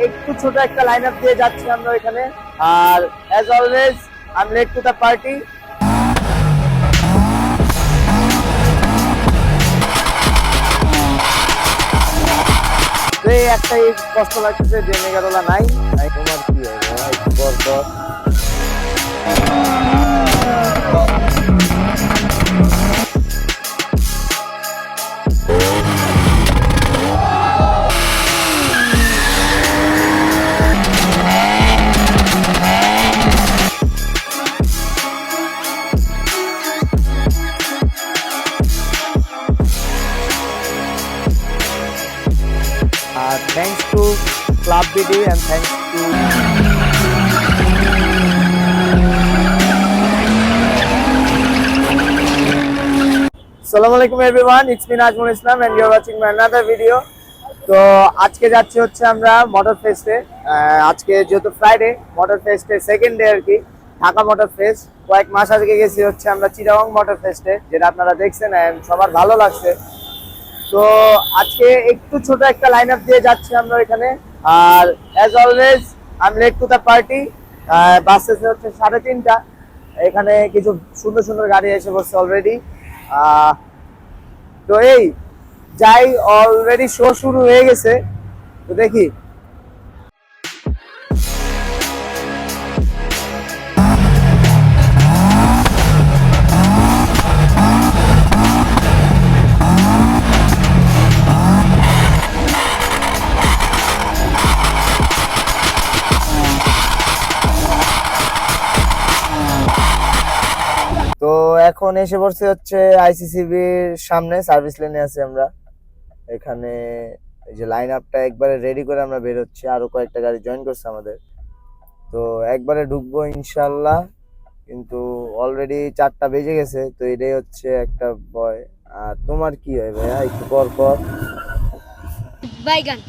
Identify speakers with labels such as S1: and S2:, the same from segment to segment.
S1: একটু ছোট একটা লাইন আপ দিয়ে যাচ্ছি আমরা এখানে। আর as always I am late to the party. একটাই কষ্ট লাগতেছে যে মেগারোলা নাই। তোমার কি হবে একটু পর পর thanks to Club BD and thanks to Assalamualaikum everyone, it's me Najmul Islam and you're watching my another video. তো আজকে যাচ্ছি হচ্ছে আমরা মোটর ফেস্টে। আজকে যেহেতু ফ্রাইডে, মোটর ফেস্টের সেকেন্ড ডে আর কি, ঢাকা মোটর ফেস্ট। কয়েক মাস আগে গেছি হচ্ছে আমরা চিটাগং মোটর ফেস্টে, যেটা আপনারা দেখছেন এন্ড সবার ভালো লাগছে। তো আজকে একটু ছোট একটা লাইন আপ দিয়ে যাচ্ছি আমরা এখানে। আর as always I am late to the party. Bus এসে হচ্ছে 3:30। এখানে কিছু সুন্দর সুন্দর গাড়ি এসে বসছে অলরেডি। তো এই যাই, অলরেডি শো শুরু হয়ে গেছে, তো দেখি। তো এখন এসে পড়ছে হচ্ছে আইসিসিবির সামনে, সার্ভিস লেনে আছি আমরা এখানে। এই যে লাইন আপটা একবারে রেডি করে আমরা বের হচ্ছি, আরো কয়েকটা গাড়ি জয়েন করছে আমাদের। তো একবারে ঢুকবো ইনশাল্লাহ, কিন্তু অলরেডি 4টা বেজে গেছে। তো এটাই হচ্ছে একটা ভয়। আর তোমার কি হয় ভাইয়া একটু পর পর?
S2: বাইগান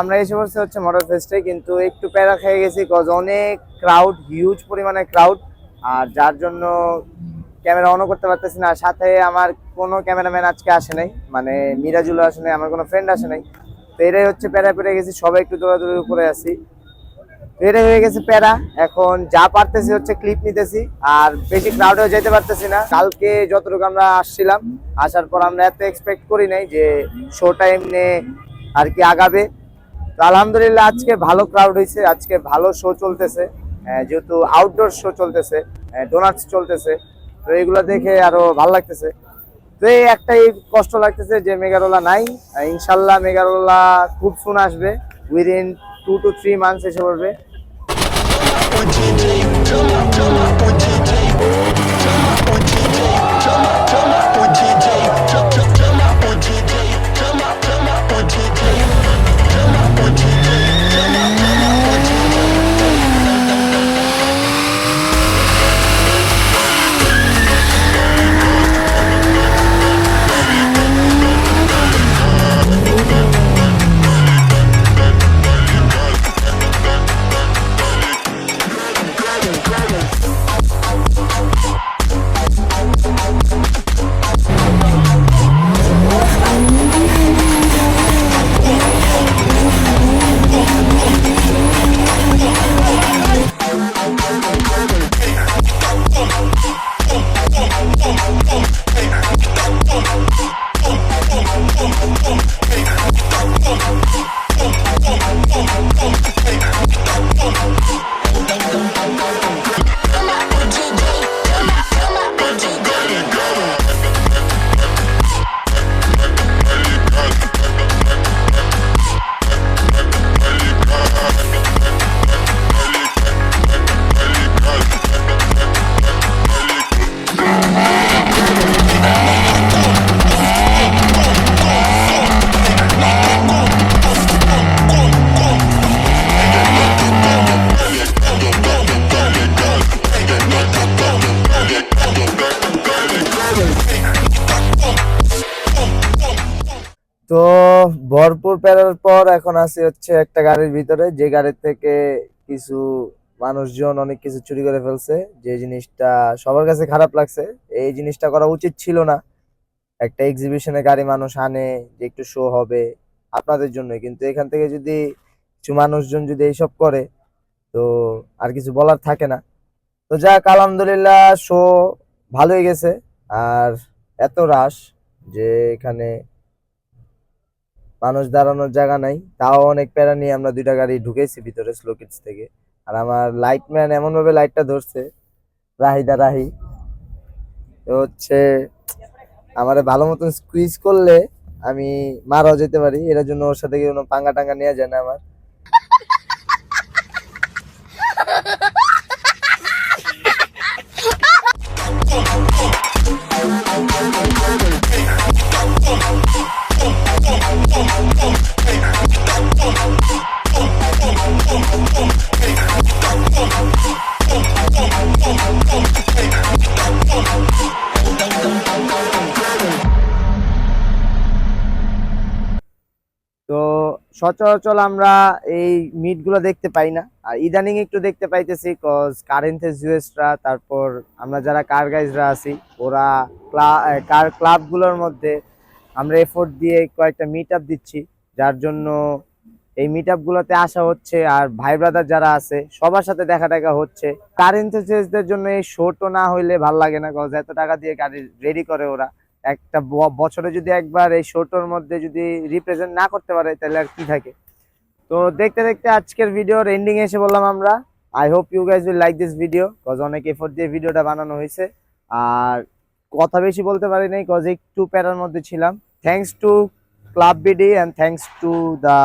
S1: আমরা এসে পড়ছি হচ্ছে মোটর ফেস্টে, কিন্তু একটু প্যারা খেয়ে গেছি কজ অনেক ক্রাউড, হিউজ পরিমাণে ক্রাউড। আর যার জন্য ক্যামেরা অনও করতে পারতেছি না। সাথে আমার কোনো ক্যামেরাম্যান আজকে আসে নাই, মানে মিরাজুল আসে নাই, আমার কোনো ফ্রেন্ড আসে নাই। তো এটাই হচ্ছে প্যারা পেরে গেছি, সবাই একটু দৌড়াদৌড়ির উপরে আছি। এটাই হয়ে গেছে প্যারা। এখন যা পারতেছি হচ্ছে ক্লিপ নিতেছি, আর বেশি ক্রাউডেও যেতে পারতেছি না। কালকে যতটুকু আমরা আসছিলাম, আসার পর আমরা এত এক্সপেক্ট করি নাই যে শো টাইম নিয়ে আর কি আগাবে। তো আলহামদুলিল্লাহ আজকে ভালো ক্রাউড হয়েছে, আজকে ভালো শো চলতেছে, যেহেতু আউটডোর শো চলতেছে, ডোনাটস চলতেছে। তো এইগুলো দেখে আরো ভালো লাগতেছে। তো এই একটাই কষ্ট লাগতেছে যে মেগারোলা নাই। ইনশাল্লাহ মেগারোলা খুব সুন আসবে, উইদিন 2 to 3 months এসে পড়বে। ভরপুর প্যারার পর এখন আছি হচ্ছে একটা গাড়ির ভিতরে, যে গাড়ির থেকে কিছু মানুষজন অনেক কিছু চুরি করে ফেলছে, যে জিনিসটা সবার কাছে খারাপ লাগছে। এই জিনিসটা করা উচিত ছিল না। একটা এক্সিবিশনে গাড়ি মানুষ আনে যে একটু শো হবে আপনাদের জন্য, কিন্তু এখান থেকে যদি কিছু মানুষজন যদি এইসব করে তো আর কিছু বলার থাকে না। তো যাক, আলহামদুলিল্লাহ শো ভালোই গেছে। আর এত রাশ যে এখানে মানুষ দাঁড়ানোর জায়গা নাই, তাও অনেক প্যারা নিয়ে আমরা দুইটা গাড়ি ঢুকেছি ভিতরে স্লো কিডস থেকে। আর আমার লাইটম্যান এমন ভাবে লাইটটা ধরছে, রাহিদা রাহি, তো হচ্ছে আমারে ভালো মতন স্কুইজ করলে আমি মারাও যেতে পারি, এর জন্য ওর সাথে কোনো পাঙ্গা টাঙ্গা নেওয়া যায় না আমার। তো সচরাচর আমরা এই মিট গুলো দেখতে পাই না, আর ইদানিং একটু দেখতে পাইতেছি, কজ কারেন্টের জুয়েসরা, তারপর আমরা যারা কার গাইজরা আছি ওরা কার ক্লাব গুলোর মধ্যে আমরা এফোর্ট দিয়ে কয়েকটা মিট আপ দিচ্ছি, যার জন্য এই মিট আপ গুলোতে আসা হচ্ছে। আর ভাই ব্রাদার যারা আছে সবার সাথে দেখা টাকা হচ্ছে। কারেন্টের জুয়েসদের জন্য এই শোটো না হইলে ভাল লাগে না, কজ এত টাকা দিয়ে গাড়ি রেডি করে ওরা, একটা বছরে যদি একবার এই শোটোর মধ্যে যদি রিপ্রেজেন্ট না করতে পারে তাহলে আর কি থাকে। তো দেখতে দেখতে আজকের ভিডিওর এন্ডিং এসে বললাম আমরা। I hope you guys will like this video, cause অনেক এফোর্ট দিয়ে ভিডিওটা বানানো হয়েছে। আর কথা বেশি বলতে পারি নাই, কজ একটু প্যারার মধ্যে ছিলাম। Thanks to club BD and thanks to the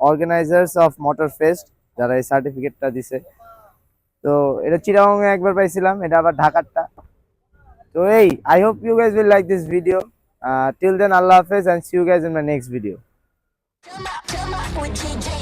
S1: organisers of motor fest, যারা এই সার্টিফিকেটটা দিছে। তো এটা চিটাগং এ একবার পাইছিলাম, এটা আবার ঢাকারটা। তো এই, I hope you guys will like this video. Till then, Allah Hafiz and see you guys in my next video.
S3: With TJ